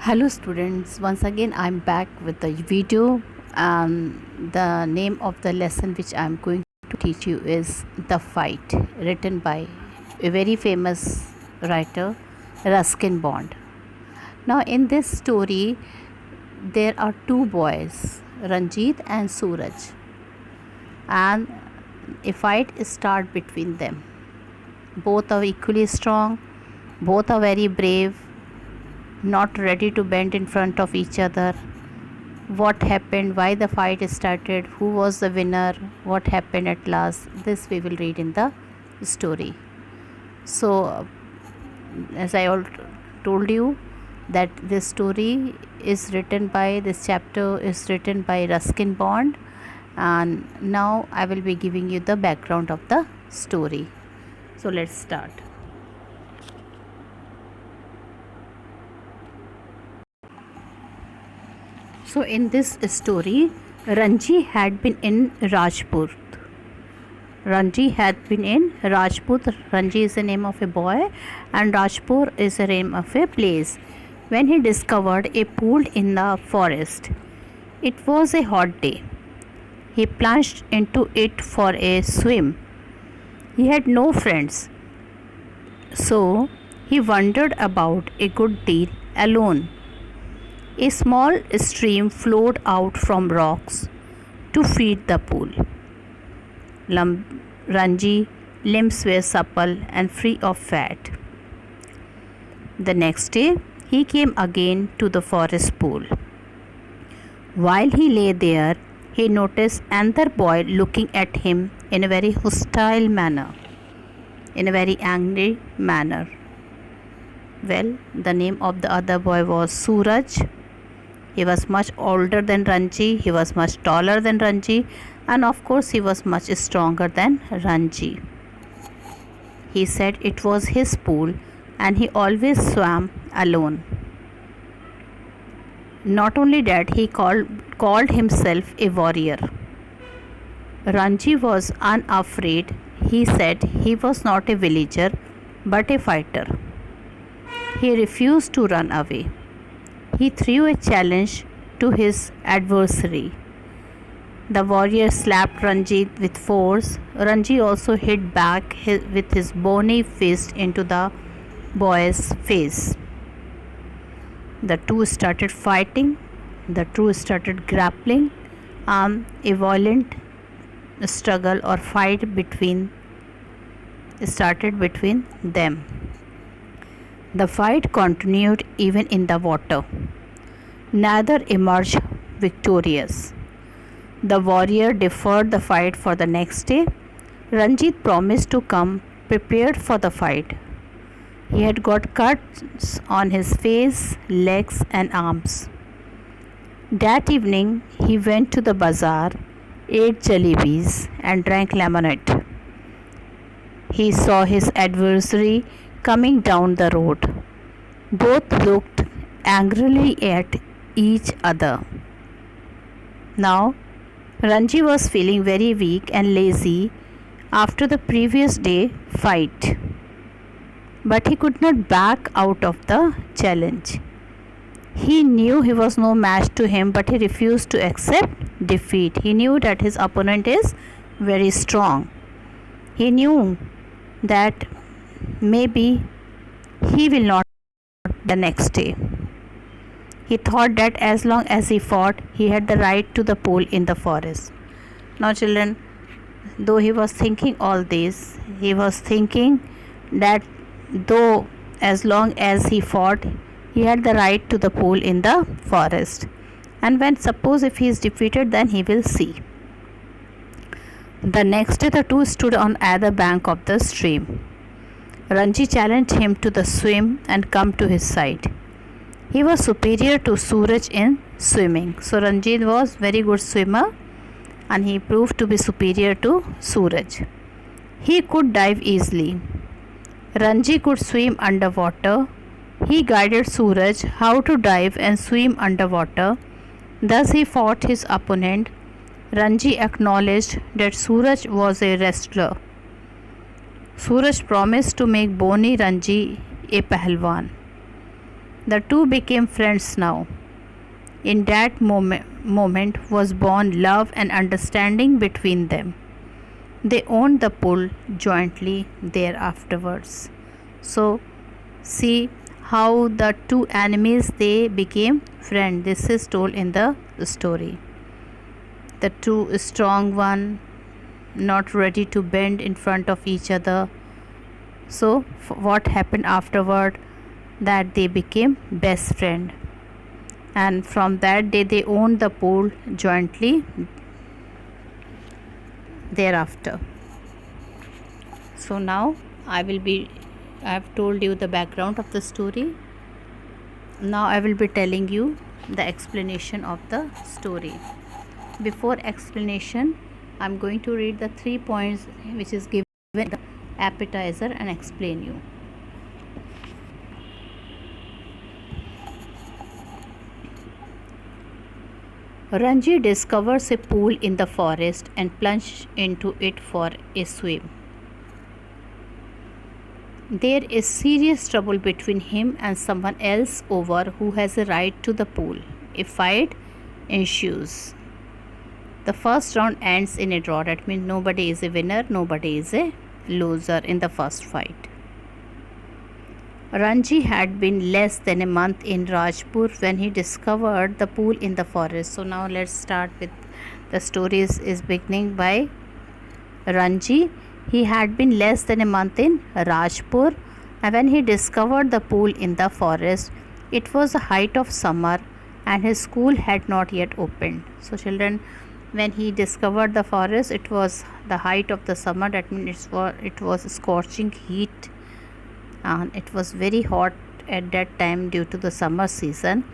Hello students, once again I'm back with the video and the name of the lesson which I'm going to teach you is The Fight, written by a very famous writer Ruskin Bond. Now in this story there are two boys, Ranjit and Suraj, and a fight starts between them. Both are equally strong, both are very brave, not ready to bend in front of each other. What happened, why the fight started, who was the winner, what happened at last, this we will read in the story. So as I told you that this story is written by, this chapter is written by Ruskin Bond, and now I will be giving you the background of the story. So let's start. So in this story, Ranji had been in Rajput. Ranji had been in Rajput. Ranji is the name of a boy and Rajpur is the name of a place. When he discovered a pool in the forest, it was a hot day. He plunged into it for a swim. He had no friends, so he wandered about a good deal alone. A small stream flowed out from rocks to feed the pool. Ranji's limbs were supple and free of fat. The next day, he came again to the forest pool. While he lay there, he noticed another boy looking at him in a very hostile manner, in a very angry manner. Well, the name of the other boy was Suraj. He was much older than Ranji, he was much taller than Ranji, and of course he was much stronger than Ranji. He said it was his pool and he always swam alone. Not only that, he called himself a warrior. Ranji was unafraid. He said he was not a villager but a fighter. He refused to run away. He threw a challenge to his adversary. The warrior slapped Ranjit with force. Ranjit also hit back with his bony fist into the boy's face. The two started fighting. The two started grappling. A violent struggle or fight started between them. The fight continued even in the water. Neither emerged victorious. The warrior deferred the fight for the next day. Ranjit promised to come prepared for the fight. He had got cuts on his face, legs, and arms. That evening, he went to the bazaar, ate jalebis, and drank lemonade. He saw his adversary coming down the road. Both looked angrily at each other. Now, Ranji was feeling very weak and lazy after the previous day fight. But he could not back out of the challenge. He knew he was no match to him, but he refused to accept defeat. He knew that his opponent is very strong. He knew that maybe he will not the next day. He thought that as long as he fought, he had the right to the pool in the forest. Now children, though he was thinking all this, he was thinking that though as long as he fought, he had the right to the pool in the forest. And when suppose if he is defeated, then he will see. The next day the two stood on either bank of the stream. Ranji challenged him to the swim and come to his side. He was superior to Suraj in swimming. So Ranjit was very good swimmer and he proved to be superior to Suraj. He could dive easily. Ranji could swim underwater. He guided Suraj how to dive and swim underwater. Thus he fought his opponent. Ranji acknowledged that Suraj was a wrestler. Suraj promised to make Boni Ranji a Pahalwan. The two became friends now. In that moment was born love and understanding between them. They owned the pool jointly there afterwards. So see how the two enemies they became friends. This is told in the story. The two strong one not ready to bend in front of each other. So what happened afterward, that they became best friend, and from that day they owned the pool jointly thereafter. So now I have told you the background of the story. Now I will be telling you the explanation of the story. Before explanation, I am going to read the 3 points which is given in the appetizer and explain you. Ranji discovers a pool in the forest and plunges into it for a swim. There is serious trouble between him and someone else over who has a right to the pool. A fight ensues. The first round ends in a draw. That means nobody is a winner, nobody is a loser in the first fight. Ranji had been less than a month in Rajpur when he discovered the pool in the forest. So now let's start with the story is beginning by Ranji. He had been less than a month in Rajpur and when he discovered the pool in the forest, it was the height of summer and his school had not yet opened. So children, when he discovered the forest, it was the height of the summer. That means it was scorching heat and it was very hot at that time due to the summer season,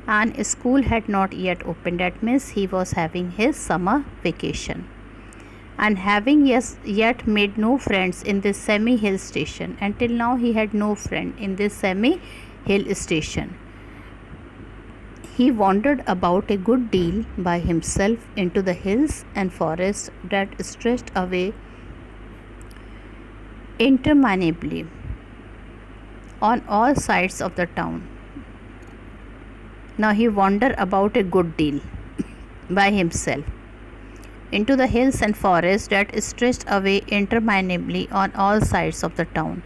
and school had not yet opened. That means he was having his summer vacation and having yet made no friends in this semi hill station. Until now he had no friend in this semi hill station. He wandered about a good deal by himself into the hills and forests that stretched away interminably on all sides of the town. Now he wandered about a good deal by himself into the hills and forests that stretched away interminably on all sides of the town.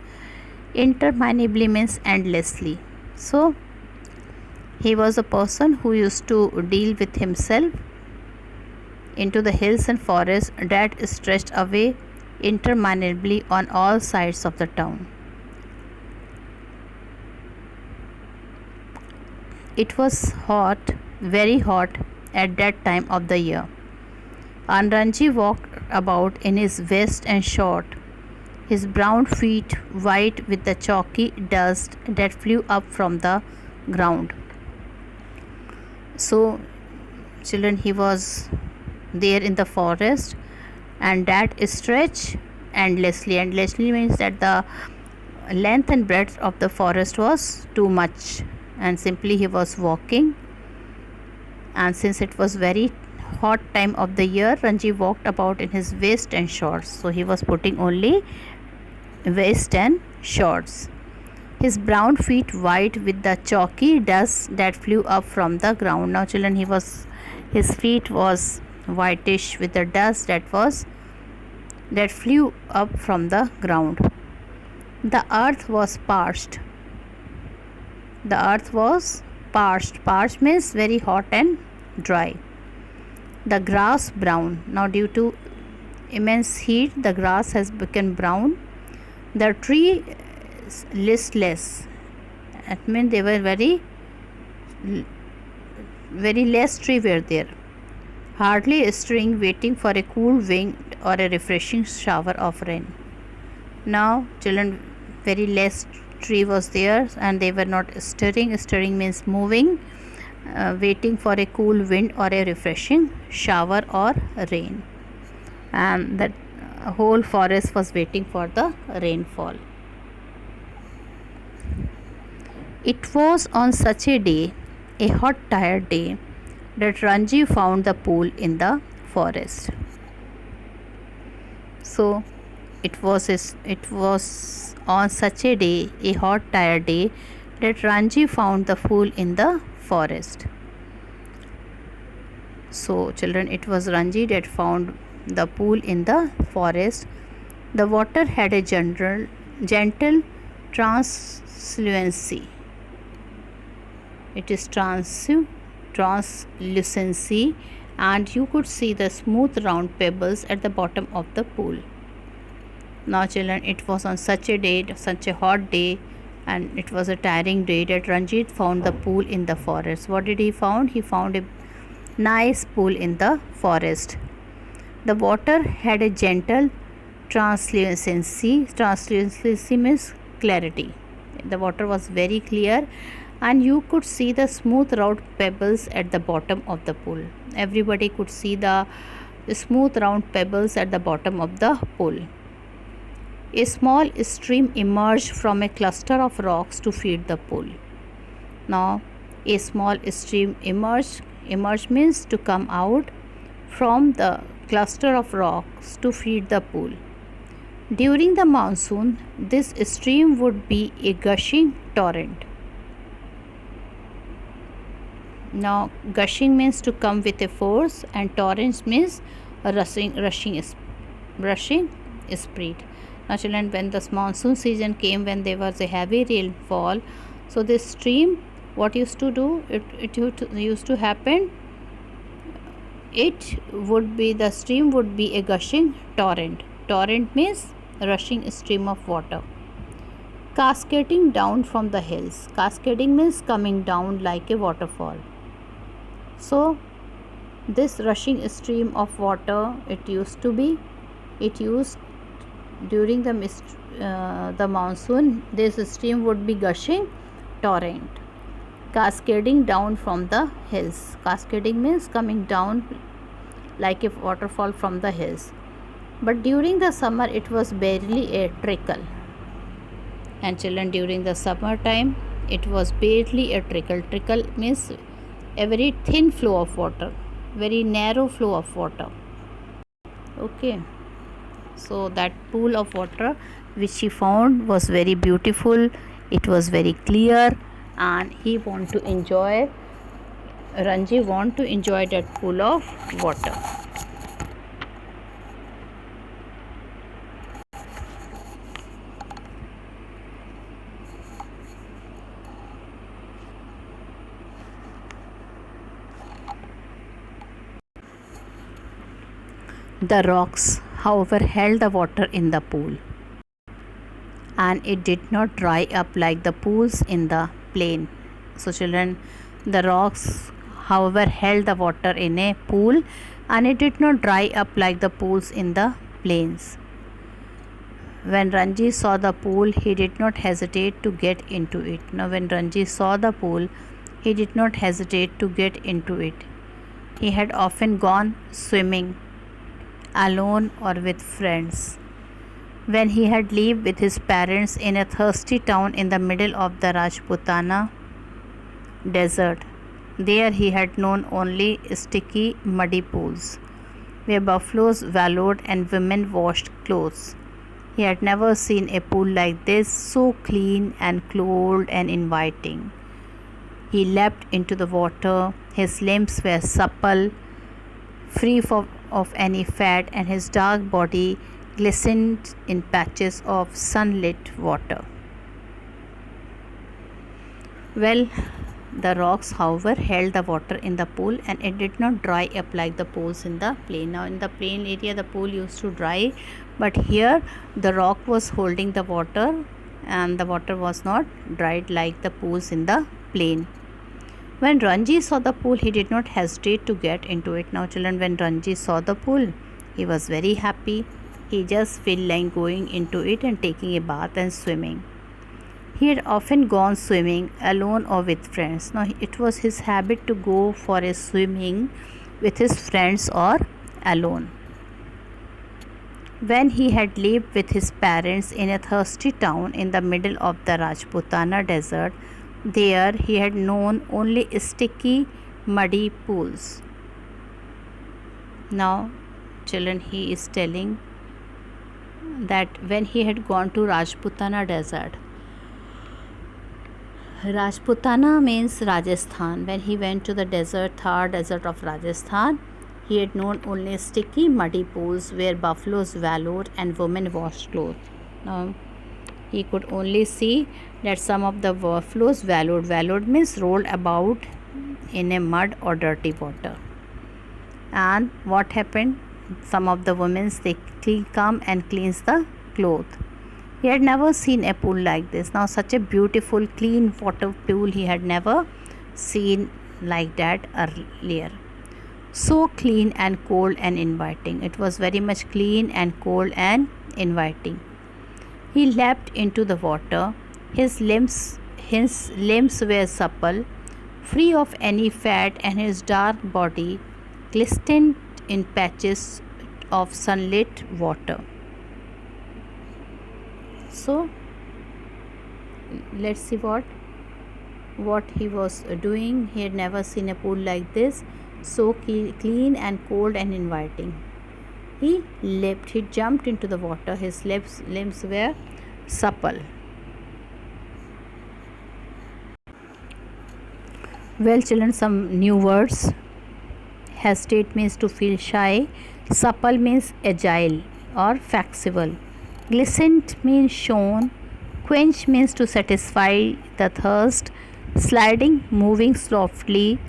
Interminably means endlessly. So he was a person who used to deal with himself into the hills and forests that stretched away interminably on all sides of the town. It was hot, very hot at that time of the year, and Ranji walked about in his vest and short, his brown feet white with the chalky dust that flew up from the ground. So children, he was there in the forest and that stretched endlessly. Endlessly means that the length and breadth of the forest was too much, and simply he was walking, and since it was very hot time of the year, Ranji walked about in his vest and shorts. So he was putting only vest and shorts, his brown feet white with the chalky dust that flew up from the ground. Now children, his feet was whitish with the dust that flew up from the ground. The earth was parched. The earth was parched. Parched means very hot and dry. The grass brown. Now due to immense heat, the grass has become brown. The tree listless. That means they were very less tree were there. Hardly stirring, waiting for a cool wind or a refreshing shower of rain. Now children, very less tree was there and they were not stirring. Stirring means moving, waiting for a cool wind or a refreshing shower or rain, and that whole forest was waiting for the rainfall. It was on such a day, a hot tired day, that Ranji found the pool in the forest. So it was on such a day, a hot tired day, that Ranji found the pool in the forest. So, children, it was Ranji that found the pool in the forest. The water had a gentle translucency. It is translucency, and you could see the smooth round pebbles at the bottom of the pool. Now, children, it was on such a hot day, and it was a tiring day that Ranjit found the pool in the forest. What did he found? He found a nice pool in the forest. The water had a gentle translucency. Translucency means clarity. The water was very clear, and you could see the smooth round pebbles at the bottom of the pool. Everybody could see the smooth round pebbles at the bottom of the pool. A small stream emerged from a cluster of rocks to feed the pool. Now, a small stream emerged means to come out from the cluster of rocks to feed the pool. During the monsoon, this stream would be a gushing torrent. Now, gushing means to come with a force, and torrent means rushing speed. Now, children, when the monsoon season came, when there was a heavy rainfall, so this stream, what used to do? It used to happen. The stream would be a gushing torrent. Torrent means rushing stream of water. Cascading down from the hills. Cascading means coming down like a waterfall. So, this rushing stream of water, during the monsoon, this stream would be gushing torrent, cascading down from the hills. Cascading means coming down like a waterfall from the hills. But during the summer, it was barely a trickle. And children, during the summer time, it was barely a trickle. Trickle means a very thin flow of water, very narrow flow of water. Okay. So that pool of water which he found was very beautiful. It was very clear, and Ranji want to enjoy that pool of water. The rocks, however, held the water in the pool, and it did not dry up like the pools in the plain. So, children, the rocks, however, held the water in a pool, and it did not dry up like the pools in the plains. When Ranji saw the pool, he did not hesitate to get into it. Now, when Ranji saw the pool, he did not hesitate to get into it. He had often gone swimming alone or with friends. When he had lived with his parents in a thirsty town in the middle of the Rajputana desert, there he had known only sticky, muddy pools where buffaloes wallowed and women washed clothes. He had never seen a pool like this, so clean and cold and inviting. He leapt into the water. His limbs were supple, free of any fat, and his dark body glistened in patches of sunlit water. Well, the rocks, however, held the water in the pool, and it did not dry up like the pools in the plain. Now, in the plain area, the pool used to dry, but here the rock was holding the water, and the water was not dried like the pools in the plain. When Ranji saw the pool, he did not hesitate to get into it. Now, children, when Ranji saw the pool, he was very happy. He just felt like going into it and taking a bath and swimming. He had often gone swimming alone or with friends. Now, it was his habit to go for a swimming with his friends or alone. When he had lived with his parents in a thirsty town in the middle of the Rajputana desert, there he had known only sticky, muddy pools. Now, children, he is telling that when he had gone to Rajputana desert, Rajputana means Rajasthan. When he went to the desert, Thar desert of Rajasthan, he had known only sticky, muddy pools where buffaloes wallowed and women washed clothes. Now, he could only see that some of the buffaloes wallowed. Wallowed means rolled about in a mud or dirty water. And what happened? Some of the women, they come and cleanse the cloth. He had never seen a pool like this. Now, such a beautiful, clean water pool he had never seen like that earlier. So clean and cold and inviting. It was very much clean and cold and inviting. He leapt into the water. His limbs were supple, free of any fat, and his dark body glistened in patches of sunlit water. So let's see what he was doing. He had never seen a pool like this, so clean and cold and inviting. He leapt, he jumped into the water. His limbs were supple. Well, children, some new words. Hesitate means to feel shy. Supple means agile or flexible. Glistened means shone. Quench means to satisfy the thirst. Sliding, moving softly.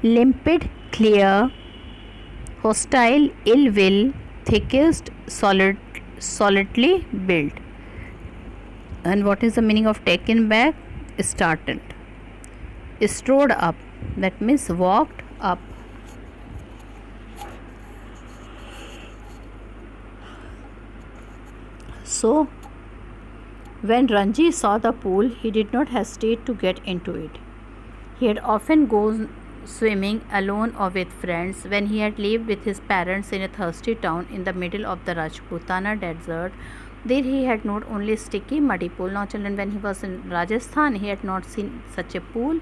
Limpid, clear. Hostile, ill will. Thickest, solidly built. And what is the meaning of taken back? Startled. Strode up, that means walked up. So, when Ranji saw the pool, he did not hesitate to get into it. He had often gone swimming alone or with friends. When he had lived with his parents in a thirsty town in the middle of the Rajputana desert, there he had not only sticky, muddy pool. Now, children, when he was in Rajasthan, he had not seen such a pool.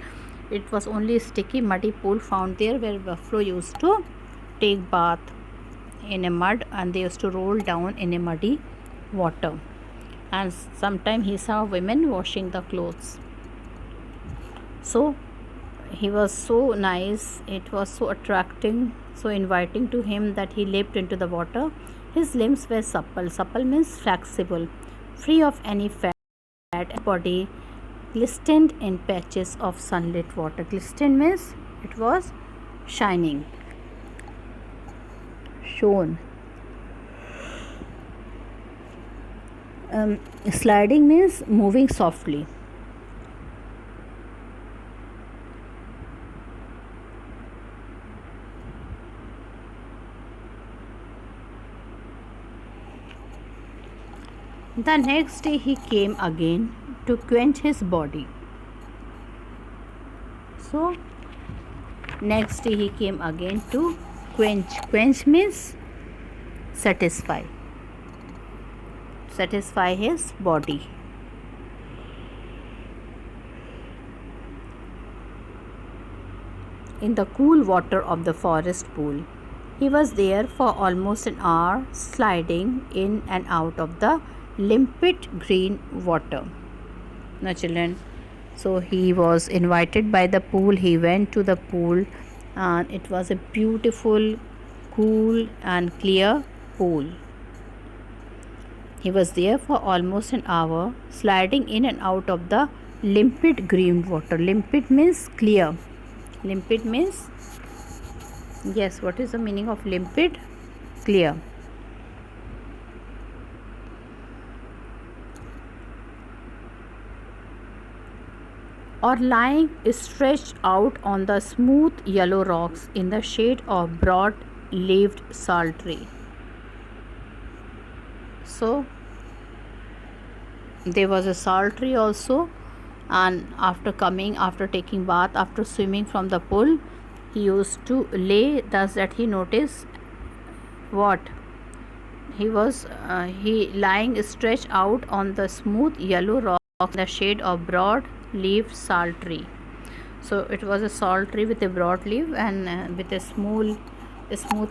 It was only sticky, muddy pool found there where buffalo used to take bath in a mud, and they used to roll down in a muddy water. And sometimes he saw women washing the clothes. So he was so nice, it was so attracting, so inviting to him that he leaped into the water. His limbs were supple. Supple means flexible, free of any fat, and body glistened in patches of sunlit water. Glistened means it was shining, shone. Sliding means moving softly. The next day he came again to quench his body. So, next day he came again to quench. Quench means satisfy. Satisfy his body. In the cool water of the forest pool. He was there for almost an hour, sliding in and out of the limpid green water. Now, children, so he was invited by the pool. He went to the pool, and it was a beautiful, cool and clear pool. He was there for almost an hour, sliding in and out of the limpid green water. Limpid means clear. Limpid means, yes, what is the meaning of limpid? Clear. Or lying stretched out on the smooth yellow rocks in the shade of broad-leaved sal tree. So there was a sal tree also, and after taking bath, after swimming from the pool, he used to lay thus that he noticed what he was lying stretched out on the smooth yellow rock in the shade of broad-leaved sal tree. So it was a sal tree with a broad leaf and with a smooth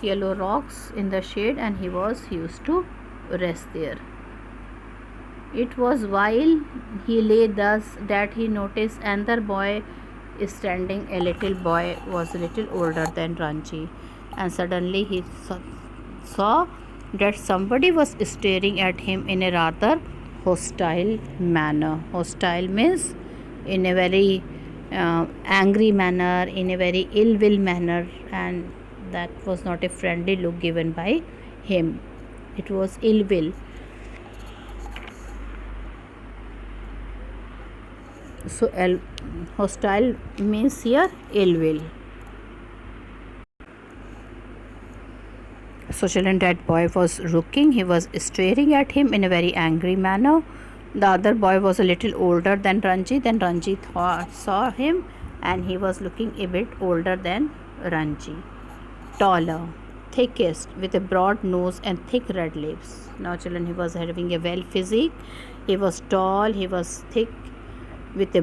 yellow rocks in the shade, and he used to rest there. It was while he lay thus that he noticed another boy standing. A little boy was a little older than Ranji, and suddenly he saw that somebody was staring at him in a rather hostile manner. Hostile means in a very angry manner, in a very ill will manner, and that was not a friendly look given by him. It was ill will. So hostile means here ill will. So children, that boy was looking, he was staring at him in a very angry manner. The other boy was a little older than Ranji. Then Ranji saw him, and he was looking a bit older than Ranji. Taller, thickest, with a broad nose and thick red lips. Now children, he was having a well physique. He was tall, he was thick, with a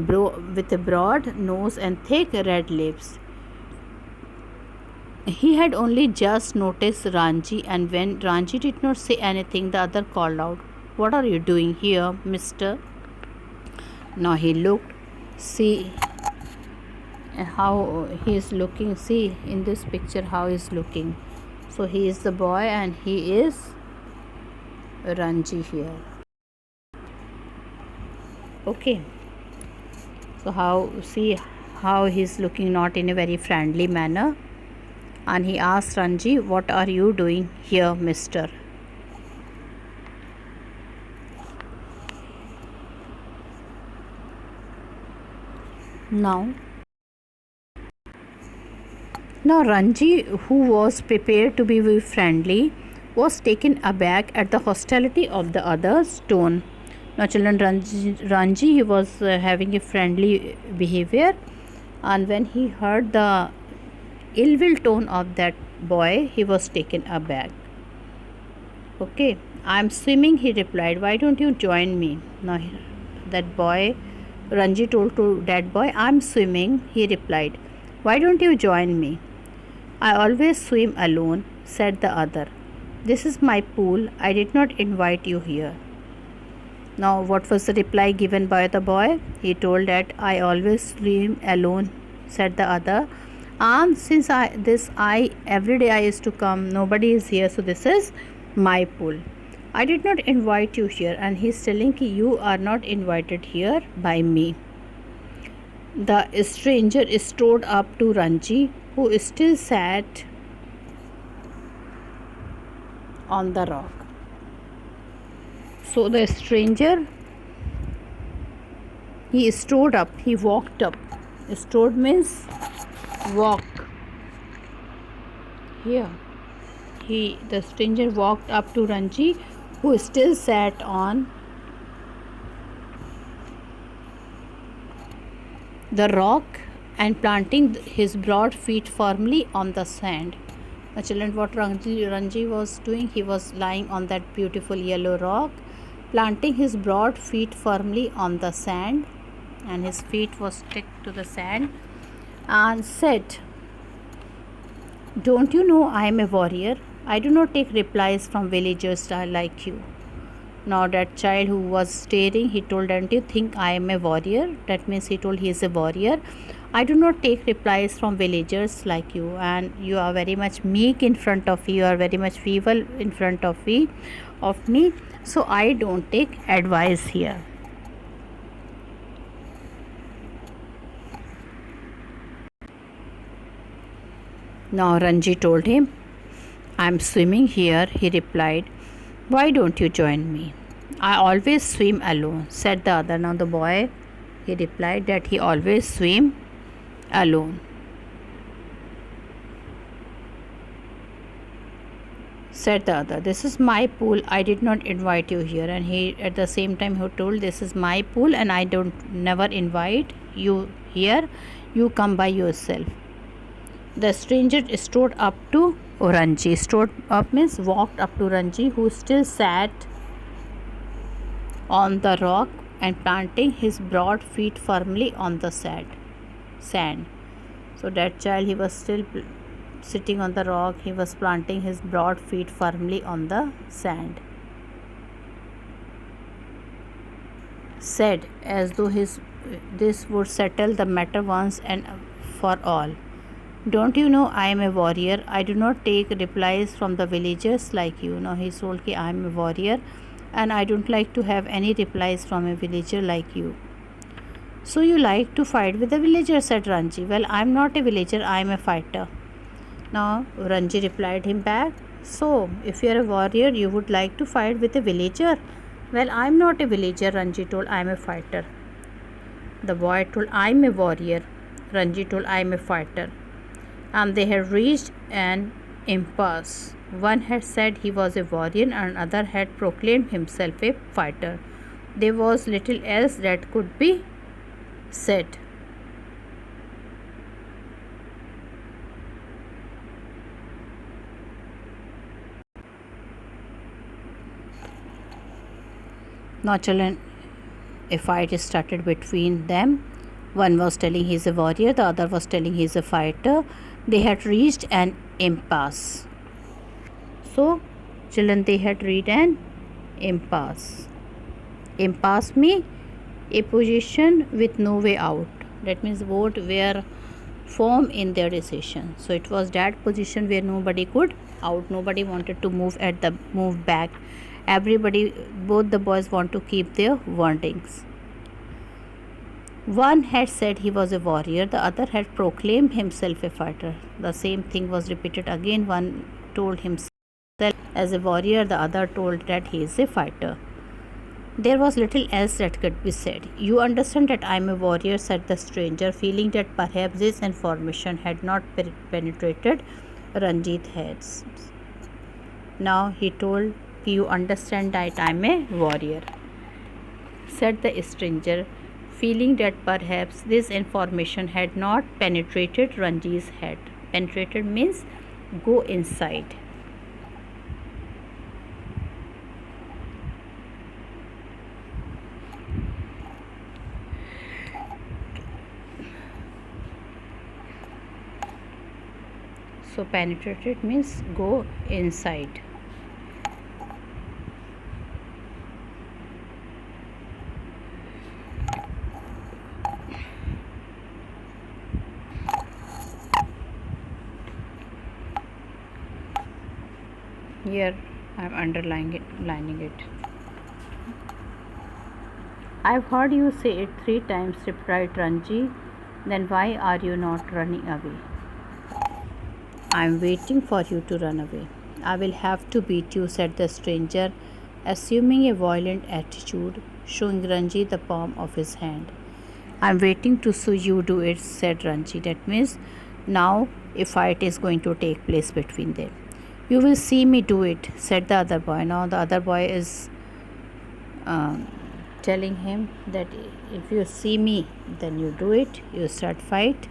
broad nose and thick red lips. He had only just noticed Ranji, and when Ranji did not say anything, the other called out, "What are you doing here, mister?" Now he looked. See how he is looking. See in this picture how he is looking. So he is the boy and he is Ranji here. Okay. So how he is looking, not in a very friendly manner. And he asked Ranji, "What are you doing here, mister?" Now Ranji, who was prepared to be very friendly, was taken aback at the hostility of the other's tone. Now children, Ranji he was having a friendly behavior, and when he heard the ill will tone of that boy, he was taken aback. Okay, "I'm swimming," he replied. "Why don't you join me?" Now that boy, Ranji told to that boy, "I'm swimming," he replied. "Why don't you join me?" "I always swim alone," said the other. "This is my pool. I did not invite you here." Now what was the reply given by the boy? He told that, "I always swim alone," said the other. "And since I every day I used to come, nobody is here, so this is my pool. I did not invite you here." And he's telling you are not invited here by me. The stranger strode up to Ranji, who still sat on the rock. So the stranger, he strode up, he walked up. Strode means walk. Here the stranger walked up to Ranji, who still sat on the rock and planting his broad feet firmly on the sand. Now children, what Ranji was doing, he was lying on that beautiful yellow rock, planting his broad feet firmly on the sand, and his feet was stick to the sand, and said, "Don't you know I am a warrior? I do not take replies from villagers like you." Now that child who was staring, he told, "Don't you think I am a warrior?" That means he told he is a warrior. "I do not take replies from villagers like you, and you are very much meek in front of me, you are very much feeble in front of me, so I don't take advice here." Now Ranji told him, "I'm swimming here," he replied. "Why don't you join me?" "I always swim alone," said the other. Now the boy, he replied that he always swim alone. Said the other, "This is my pool. I did not invite you here." And he at the same time he told, "This is my pool and I don't never invite you here. You come by yourself." The stranger strode up to Ranji. Strode up means walked up to Ranji, who still sat on the rock and planting his broad feet firmly on the sand. So that child, he was still sitting on the rock. He was planting his broad feet firmly on the sand. said, as though this would settle the matter once and for all. Don't you know I am a warrior? I do not take replies from the villagers like you. Now he told that I am a warrior and I don't like to have any replies from a villager like you. So you like to fight with the villager, said Ranji. Well, I am not a villager, I am a fighter. Now Ranji replied him back, so if you are a warrior, you would like to fight with a villager? Well, I am not a villager, Ranji told, I am a fighter. The boy told, I am a warrior. Ranji told, I am a fighter. And they had reached an impasse. One had said he was a warrior and another had proclaimed himself a fighter. There was little else that could be said. Now, children, a fight started between them. One was telling he is a warrior, the other was telling he is a fighter. They had reached an impasse. So, children, they had reached an impasse. Impasse means a position with no way out. That means both were firm in their decision. So it was that position where nobody could out. Nobody wanted to move back. Everybody, both the boys want to keep their wordings. One had said he was a warrior, the other had proclaimed himself a fighter. The same thing was repeated again. One told himself as a warrior, the other told that he is a fighter. There was little else that could be said. You understand that I am a warrior, said the stranger, feeling that perhaps this information had not penetrated Ranjit's head. Now he told, you understand that I am a warrior, said the stranger, feeling that perhaps this information had not penetrated Ranjit's head. Penetrated means go inside. So penetrated means go inside. Here I am underlining it. I have heard you say it 3 times, replied Ranji. Then why are you not running away? I am waiting for you to run away. I will have to beat you, said the stranger, assuming a violent attitude, showing Ranji the palm of his hand. I am waiting to see you do it, said Ranji. That means now a fight is going to take place between them. You will see me do it, said the other boy. Now the other boy is telling him that if you see me, then you do it, you start fight.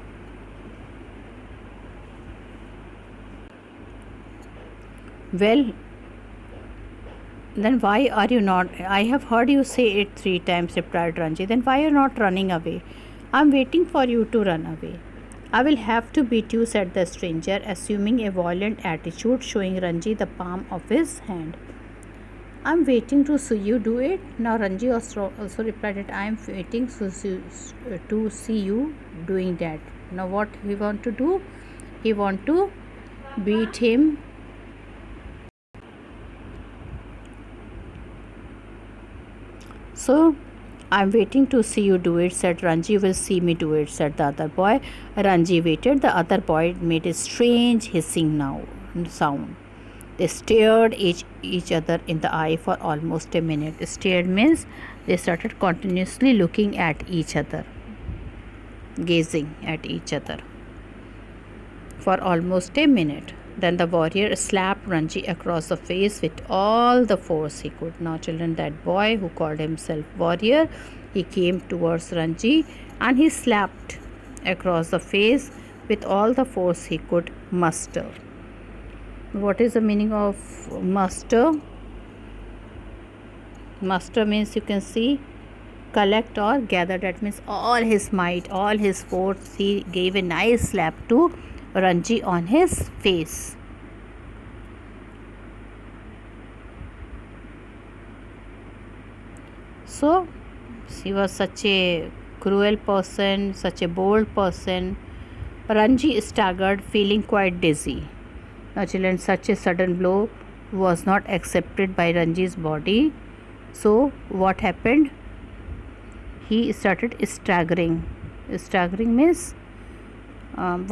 Well, then why are you not? I have heard you say it 3 times, replied Ranji. Then why are you not running away? I am waiting for you to run away. I will have to beat you, said the stranger, assuming a violent attitude, showing Ranji the palm of his hand. I am waiting to see you do it. Now Ranji also replied that I am waiting to see you doing that. Now what he want to do? He want to beat him. So I am waiting to see you do it, said Ranji. You will see me do it, said the other boy. Ranji waited. The other boy made a strange hissing sound. They stared each other in the eye for almost a minute. Stared means they started continuously looking at each other, gazing at each other for almost a minute. Then the warrior slapped Ranji across the face with all the force he could. Now, children, that boy who called himself warrior, he came towards Ranji and he slapped across the face with all the force he could muster. What is the meaning of muster? Muster means, you can see, collect or gather. That means all his might, all his force. He gave a nice slap to Ranji on his face. So He was such a cruel person, such a bold person. Ranji staggered, feeling quite dizzy. Now, children, such a sudden blow was not accepted by Ranji's body. So, what happened? He started staggering. Staggering means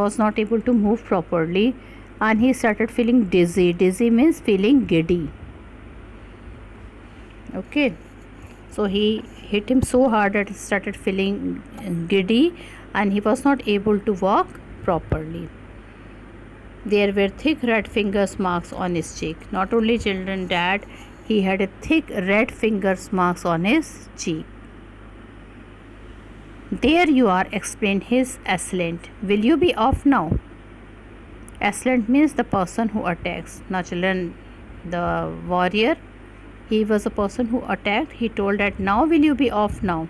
was not able to move properly, and he started feeling dizzy. Dizzy means feeling giddy. Okay, so he hit him so hard that he started feeling giddy, and he was not able to walk properly. There were thick red fingers marks on his cheek. Not only children, dad, he had a thick red fingers marks on his cheek. There you are, explained his assailant. Will you be off now? Assailant means the person who attacks. Now, children, the warrior, he was a person who attacked. He told that, now will you be off now?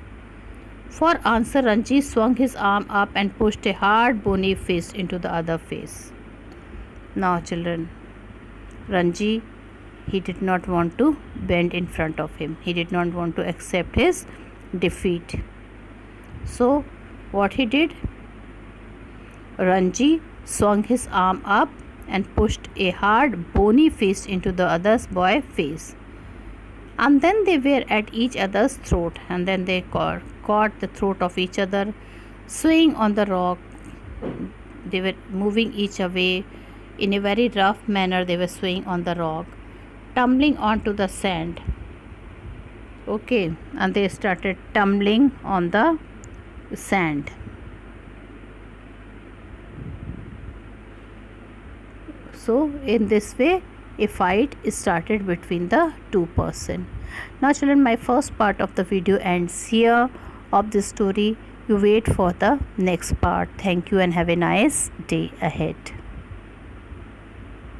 For answer, Ranji swung his arm up and pushed a hard bony fist into the other face. Now, children, Ranji, he did not want to bend in front of him. He did not want to accept his defeat. So, what he did? Ranji swung his arm up and pushed a hard bony fist into the other boy's face. And then they were at each other's throat, and then they caught the throat of each other, swaying on the rock. They were moving each away in a very rough manner. They were swaying on the rock, tumbling onto the sand. Okay, and they started tumbling on the sand. So in this way a fight started between the two persons. Now, children, my first part of the video ends here of this story. You wait for the next part. Thank you and have a nice day ahead.